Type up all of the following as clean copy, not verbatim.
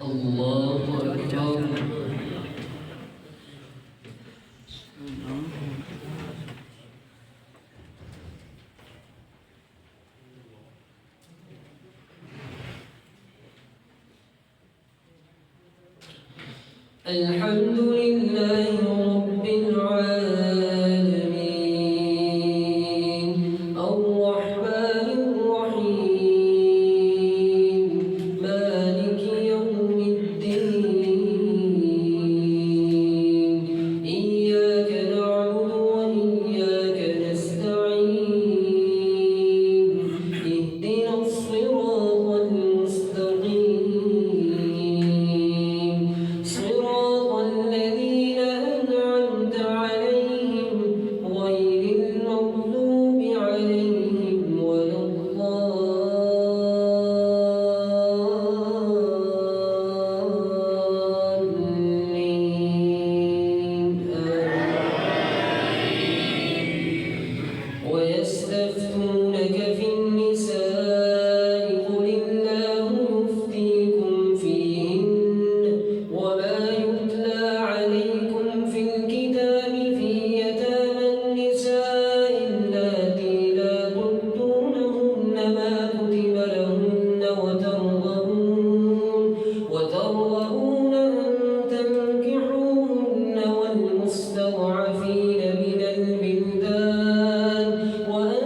الله أكبر. الحمد لله رب العالمين الرحمن الرحيم مالك يوم الدين إياك نعبد وإياك نستعين اهدنا الصراط المستقيم صراط الذين أنعمت عليهم غير المغضوب عليهم ولا الضالين ويستفتونك في النساء قل الله يفتيكم فيهن وما يتلى عليكم في الكتاب في يتامى النساء اللاتي لا تؤتونهن ما كتب لهن وترغبون أن تنكحوهن والمستضعفين من البلدان وأن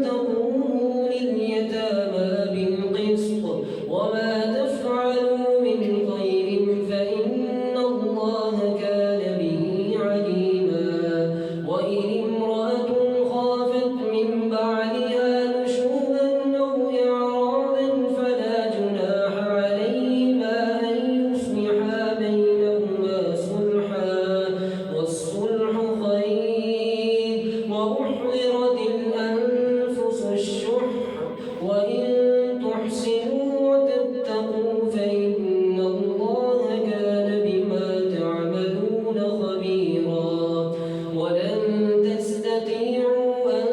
تقوموا لليتامى بالقسط وما تفعلوا من خير فإن الله كان به عليما وإن امرأة خافت من بعدها نشوزا أو إعراضا فلا جناح عليهما أن يصلحا بينهما صلحا والصلح خير وأحضرت الأنفس الشح وإن تحسنوا وتتقوا فإن الله كان بما تعملون خبيرا ولن تستطيعوا أن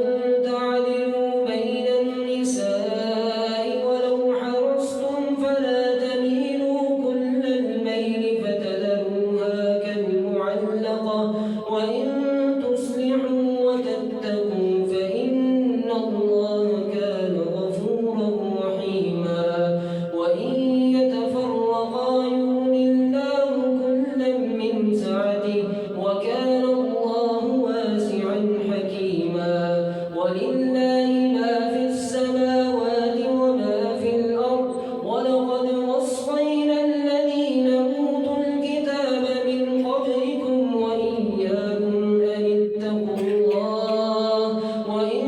تعدلوا بين النساء ولو حرصتم فلا تميلوا كل الميل فتذروها كالمعلقة وإن تصلحوا وتتقوا فإن الله كان غفورا رحيما وإن يتفرقا يغن الله كلا من سعته وكان الله واسعا حكيما ولله ما في السماوات وما في الأرض ولقد وصينا الذين أوتوا الكتاب من قبلكم وإياكم أن اتقوا الله وإن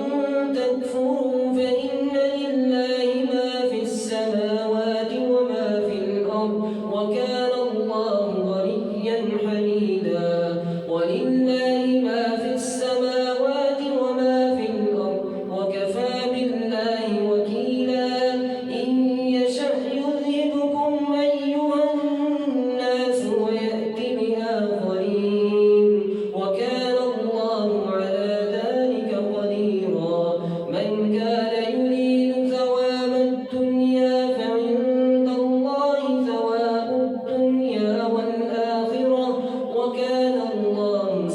تكفروا فإن لله ما في السماوات وما في الأرض وكان الله غنيا حميدا ولله ما في السماوات وما في الأرض وكفى بالله وكيلا إن يشأ يذهبكم أيها الناس ويأت بآخرين وكان الله على ذلك قديرا من كان يريد ثواب الدنيا فعند الله ثواب الدنيا والآخرة وكان الله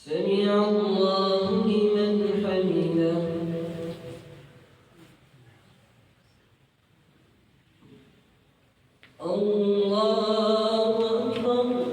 سمع الله لمن حمده. الله أكبر.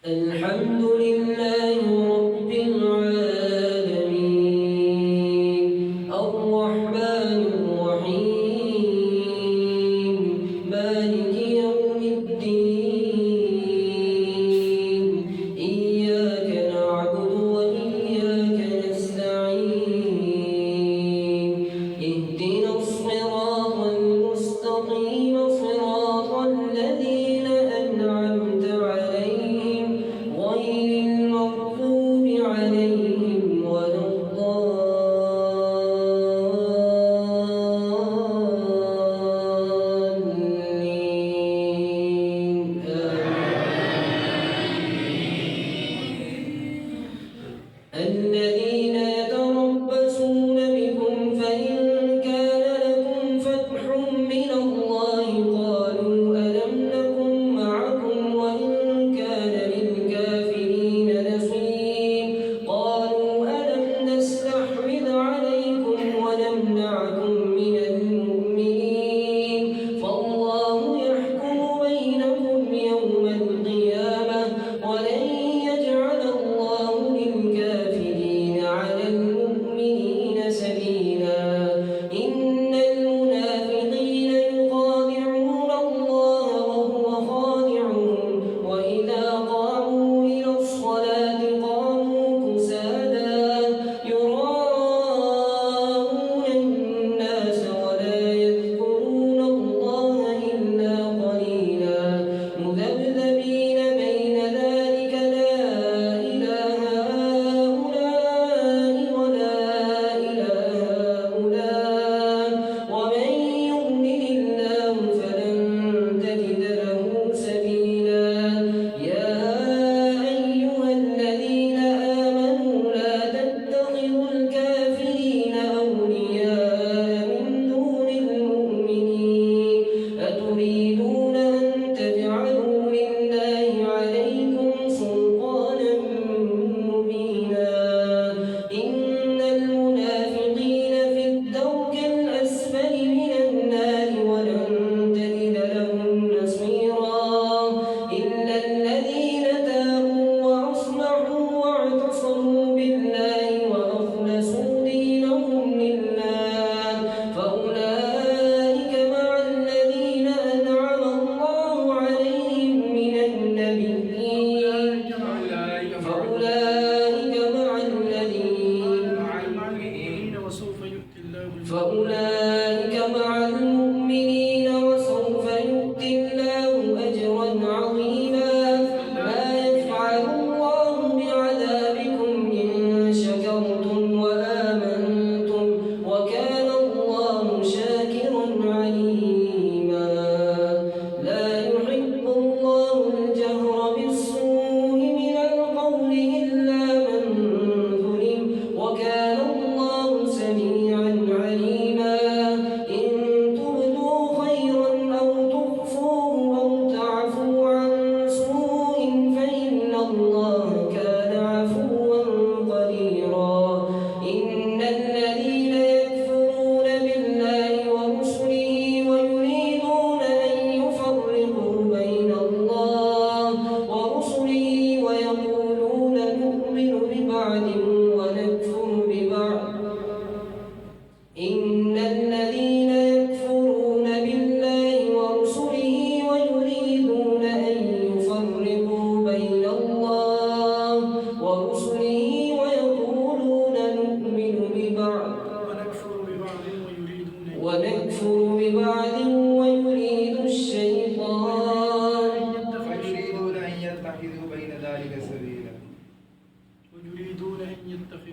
الحمد لله رب العالمين الرحمن الرحيم مالك يوم الدين إياك نعبد وإياك نستعين اهدنا الصراط المستقيم صراط الذين أنعمت عليهم غير المغضوب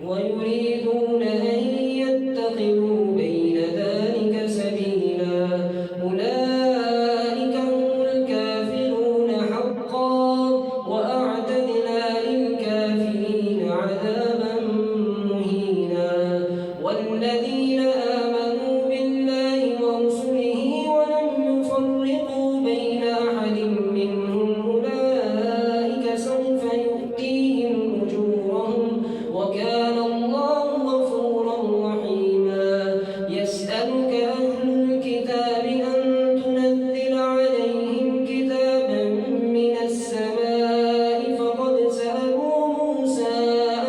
ويريدون أن يتخذوا بين ذلك سبيلا أولئك هم الكافرون حقا وأعتدنا للكافرين عذابا مهينا والذين آمنوا بالله ورسله ولم يفرقوا بين أحد منهم أولئك سوف يؤتيهم أجورهم وكان الله غفورا رحيما يسألك أهل الكتاب أن تنزل عليهم كتابا من السماء فقد سألوا موسى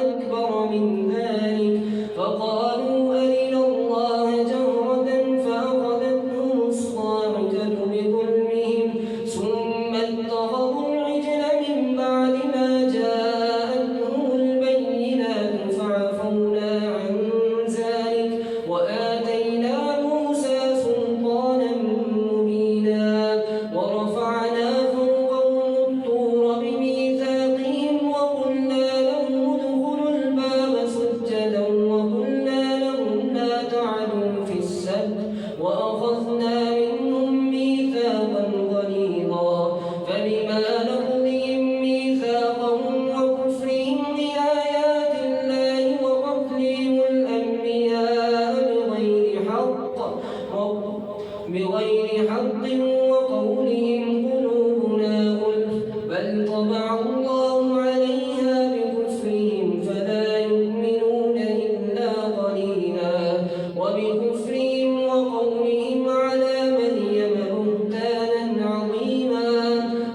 أكبر من ذلك فقالوا أرنا الله جهرة فأخذتهم الصاعقة بظلمهم ثم اتخذوا العجل من بعد ما جاءتهم البينات فعفونا عن ذلك وآتينا موسى سلطانا مبينا ورفعنا فوقهم الطور بميثاقهم وقلنا لهم ادخلوا الباب سجدا وقلنا لهم لا تعدوا في السبت وأخذنا منهم ميثاقا غليظا فبما نقضهم ميثاقهم وكفرهم بآيات الله وقتلهم الأنبياء بغير حق وقولهم قلوبنا غلف بل طبع الله عليها بكفرهم فلا يؤمنون إلا قليلا وبكفرهم وقولهم على مريم بهتانا عظيما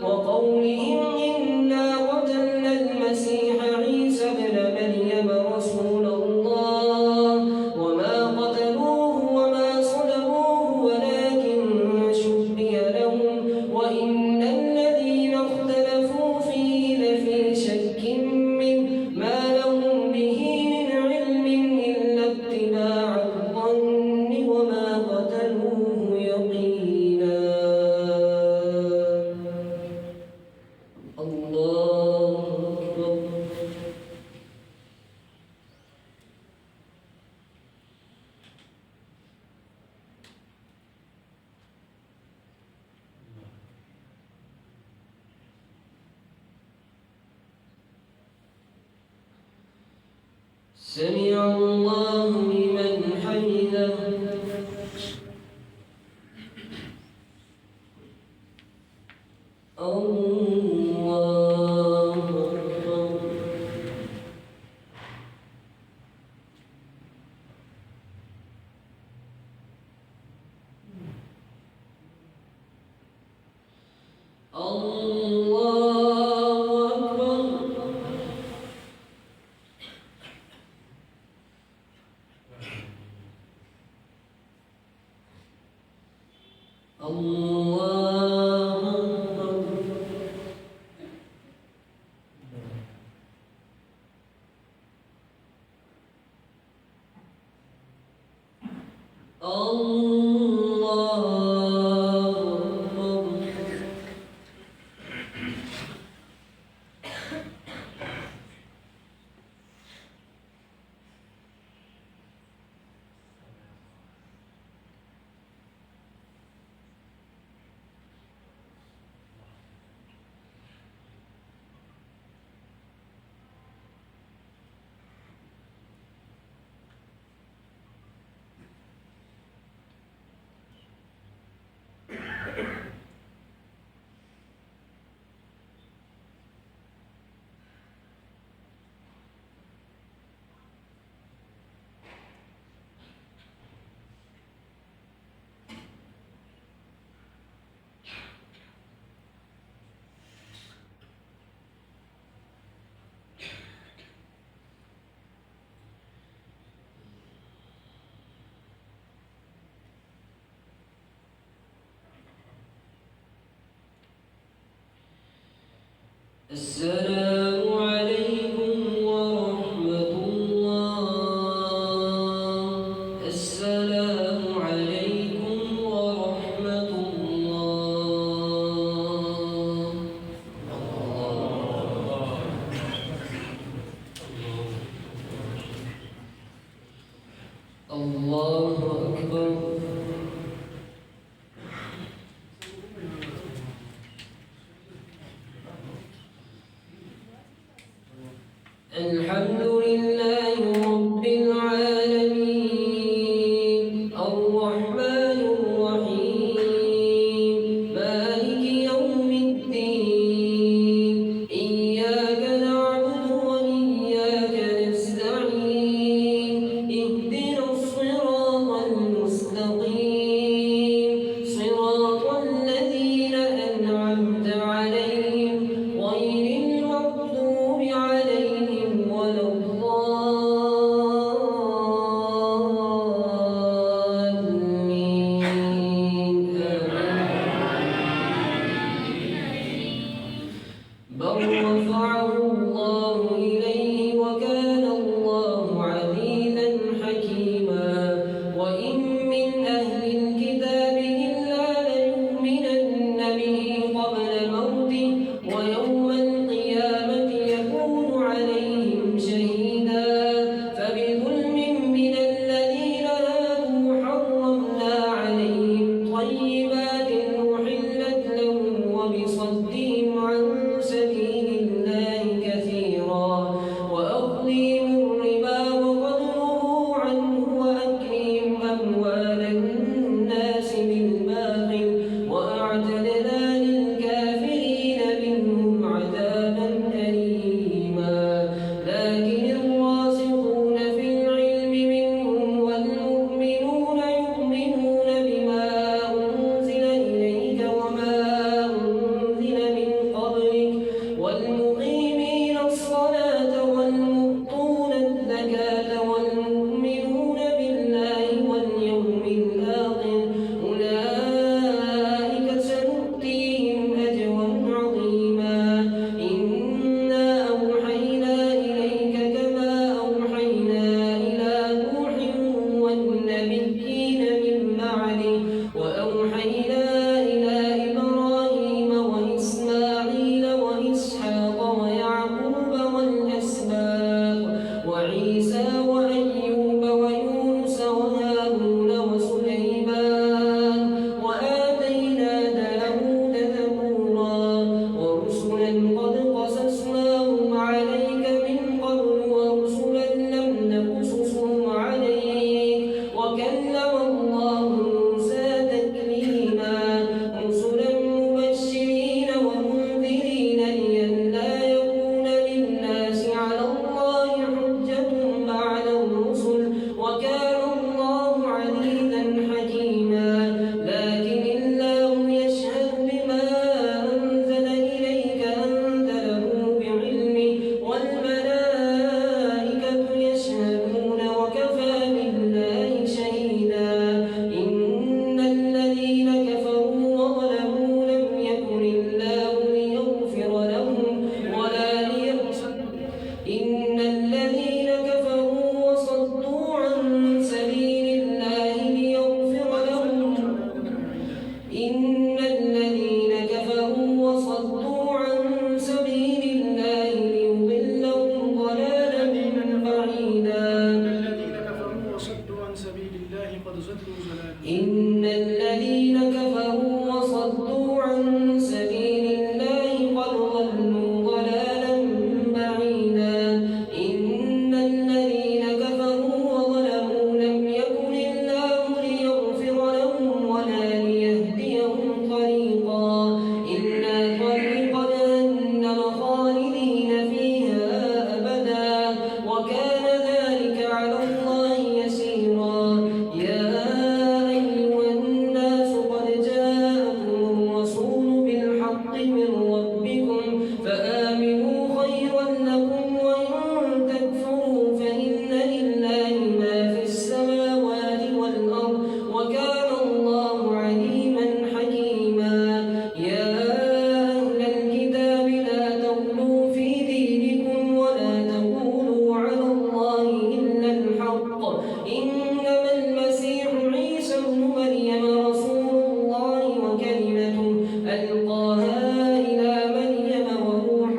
وقولهم إنا قتلنا المسيح عيسى ابن مريم رسول الله وما قتلوه وما صلبوه ولكن شبه لهم وإن الذين اختلفوا فيه لفي شك منه ما لهم به من علم إلا اتباع الظن وما قتلوه يقينا الله أكبر سمع الله لمن حمده الله أكبر الله أكبر الله السلام عليكم ورحمة الله السلام عليكم ورحمة الله الحمد لله رب العالمين الرحمن الرحيم مالك يوم الدين إياك نعبد وإياك نستعين اهدنا الصراط المستقيم صراط الذين أنعمت عليهم غير المغضوب عليهم ولا الضالين بل رفعه الله إليه وكان الله عزيزا حكيما وإن من أهل الكتاب إلا ليؤمنن به قبل موته ويوم القيامة يكون عليهم شهيدا فبظلم من الذين هادوا حرمنا عليهم طيبات أحلت لهم وبصدهم عن سبيل الله كثيرا وأخذهم الربا وقد نهوا عنه وأكلهم أموال الناس بالباطل وأعتدنا للكافرين منهم عذابا أليما لكن الراسخون في العلم منهم والمؤمنون يؤمنون بما أنزل إليك وما أنزل من قبلك والمقيمين الصلاة والمؤتون الزكاة والمؤمنون بالله واليوم الآخر أولئك سنؤتيهم أجرا عظيما إنا أوحينا إليك كما أوحينا إلى نوح والنبيين من بعده وأوحينا إلى إبراهيم وإسماعيل وإسحاق ويعقوب والأسباط وعيسى وأيوب ويونس وهارون وسليمان وآتينا داود زبورا ورسلا قد قصصناهم عليك من قبل ورسلا لم نقصصهم عليك وكلم الله موسى تكليما رسلا مبشرين ومنذرين لئلا يكون للناس على الله حجة بعد الرسل وكان الله عزيزا حكيما لكن الله يشهد بما أنزل إليك أنزله بعلمه والملائكة يشهدون وكفى بالله شهيدا إن الذين كفروا وظلموا لم يكن الله ليغفر لهم ولا إن الذين كفروا وصدوا عن سبيل الله ليغفر لهم إن الذين كفروا وصدوا عن سبيل الله ليضلهم ضلالا بعيدا الذين كفروا وصدوا عن سبيل الله قد ضلوا ضلالا إن الذين كفروا وصدوا عن سبيل الله قد ضلوا ضلالا بعيدا إن الذين كفروا وظلموا لم يكن الله ليغفر لهم ولا ليهديهم طريقا إلا طريق جهنم خالدين فيها أبدا وكان ذلك على الله يسيرا يا أيها الناس قد جاءكم الرسول بالحق من ربكم فآمنوا خيرا لكم وإن تكفروا فإن لله ما في السماوات والأرض وكان الله عليما حكيما يا أهل الكتاب لا تغلوا في دينكم ولا تقولوا على الله إلا الحق إنما المسيح عيسى ابن مريم رسول الله وكلمته ألقاها إلى مريم وروح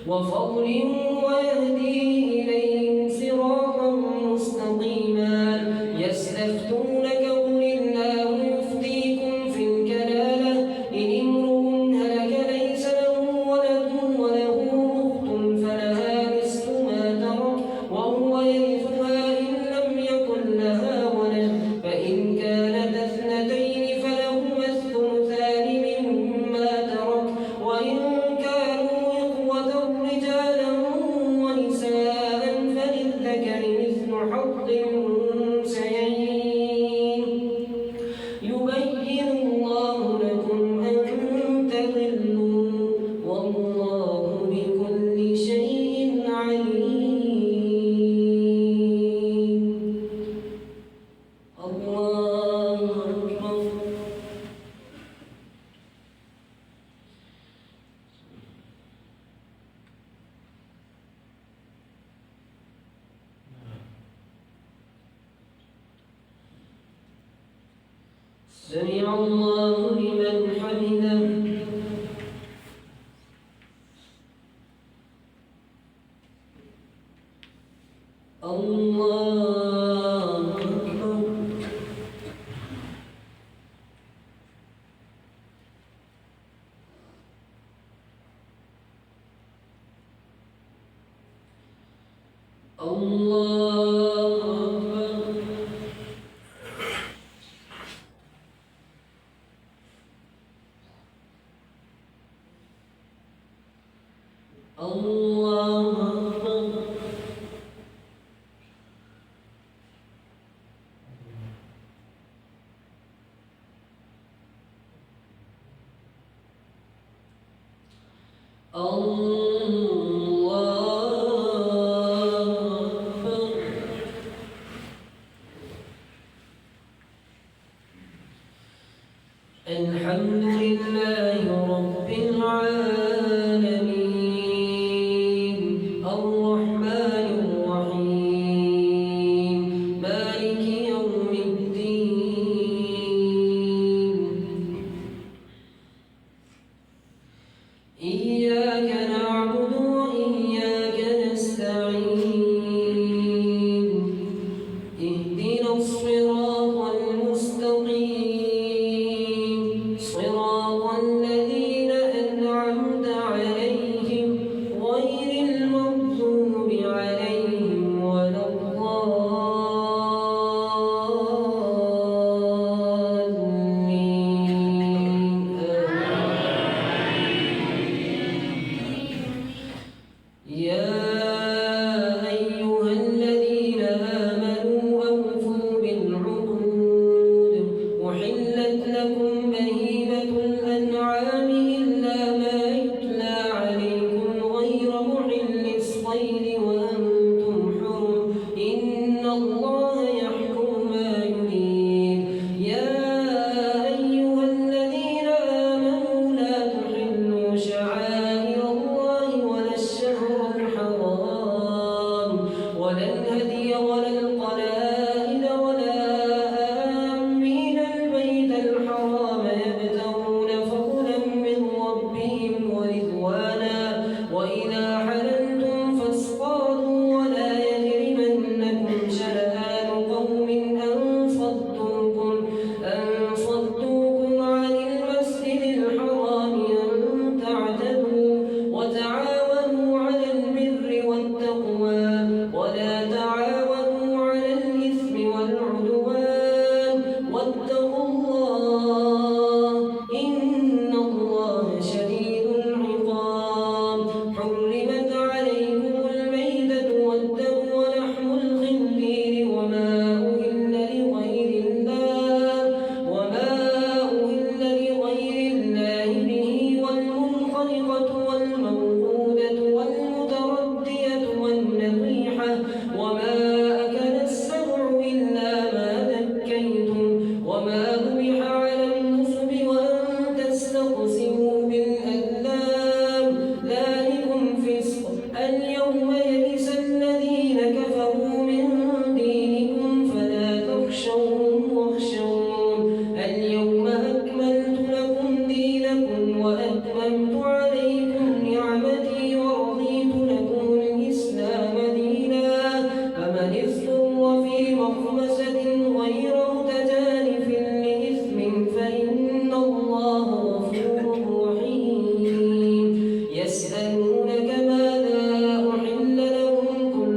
وفضل ويهديه إليهم صراطا مستقيما. يستفتونك قل الله يفتيكم في الكلالة إن امرؤ هلك ليس له ولد وله أخت فلها نصف ما ترك وهو يرثها إن لم يكن لها ولد فإن كانت اثنتين فلهما الثلثان مما ترك وإن كانوا إخوة رجالا ونساء فللذكر مثل حظ الأنثيين. يبين الله لكم أن تضلوا والله بكل شيء عليم. الله أكبر. سمع الله لمن حمده. الله أكبر. الله أكبر. الله أكبر. الحمد لله رب العالمين الرحمن الرحيم مالك يوم الدين. إياك نعبد يسألونك ماذا أحل لهم قل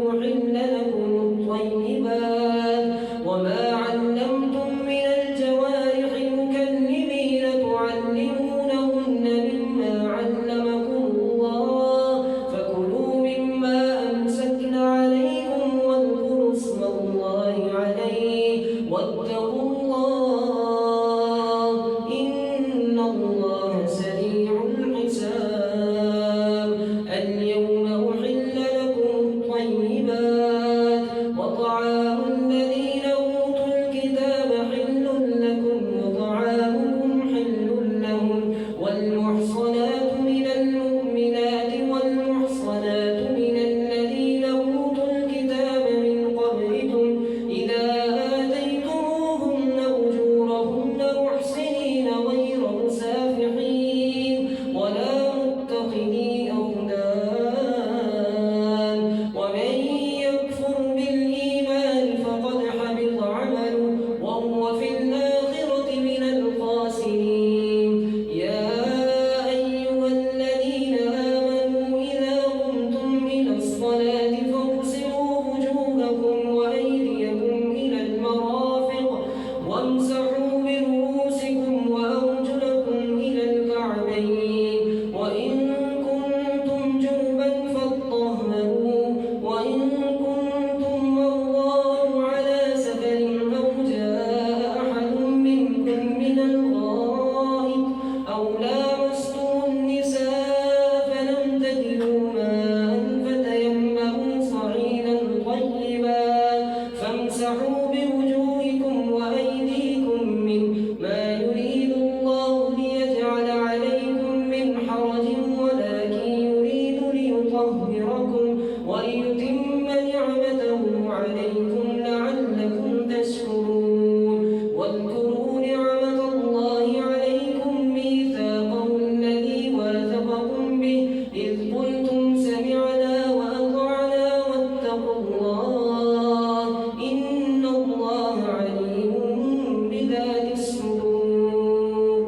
أحل لكم الطيبات وما علمتم من الجوارح مكلبين تعلمونهن مما علمكم الله فكلوا مما أمسكن عليكم واذكروا اسم الله عليه واتقوا الله إن الله سريع الحساب اليوم أحل لكم الطيبات وطعام الذين أوتوا الكتاب حل لكم وطعامكم حل لهم والمحصنات من المؤمنات والمحصنات من الذين أوتوا الكتاب من قبلكم إذا آتيتموهن أجورهن محسنين غير مسافحين ولا متخذي أخدان ومن يكفر بالإيمان فقد حبط عمله وهو في الآخرة من الخاسرين يا أيها الذين آمنوا إذا قمتم إلى الصلاة فاغسلوا وجوهكم وأيديكم إلى المرافق وامسحوا برؤوسكم وأرجلكم إلى الكعبين وإن كنتم جنبا فاطهروا وإن كنتم مرضى أو على سفر أو جاء أحد منكم من الغائط أو لامستم النساء فلم تجدوا ماء فتيمموا صعيدا طيبا فامسحوا بوجوهكم وأيديكم منه ما يريد الله ليجعل عليكم من حرج ولكن يريد ليطهركم وليتم نعمته عليكم لعلكم تشكرون واذكروا نعمة الله عليكم ميثاقه الذي واثقكم به إذ قلتم سمعنا وأطعنا واتقوا الله إن الله عليم بذات الصدور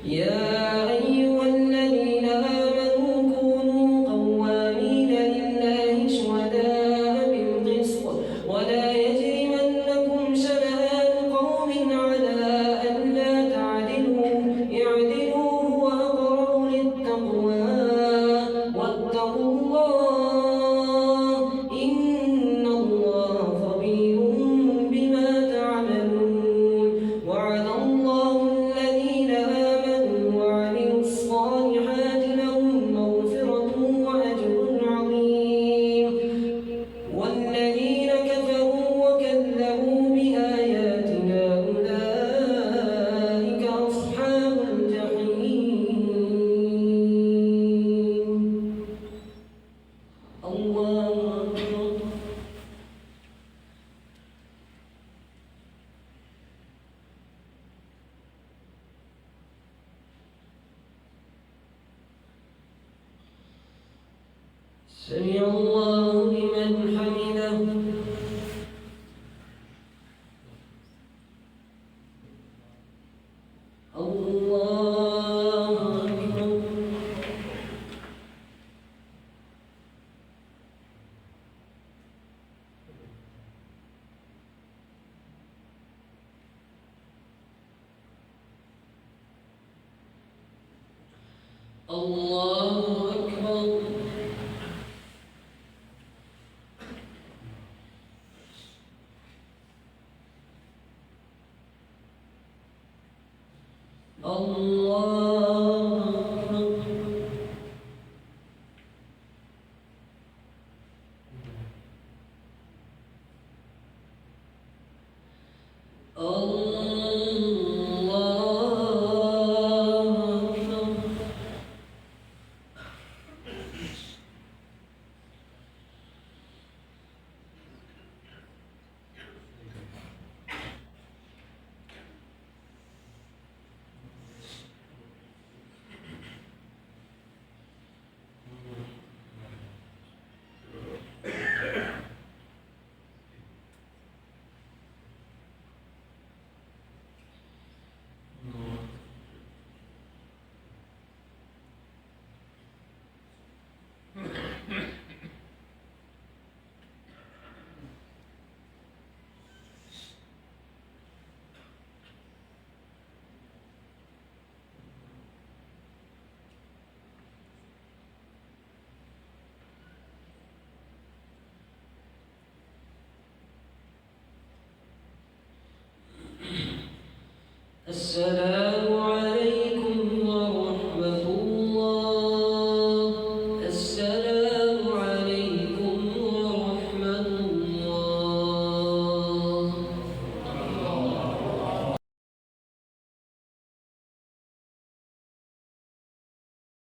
يا أيها الذين آمنوا كونوا قوامين لله شهداء بالقسط ولا يجرمنكم شنآن قوم على ألا تعدلوا اعدلوا هو أقرب للتقوى واتقوا الله إن الله خبير بما تعملون وعد الله الذين آمنوا وعملوا الصالحات لهم مغفرة وأجر عظيم والذين كفروا وكذبوا بآياتنا أولئك أصحاب الجحيم الله أكبر سمع الله لمن حمده الله أكبر الله أكبر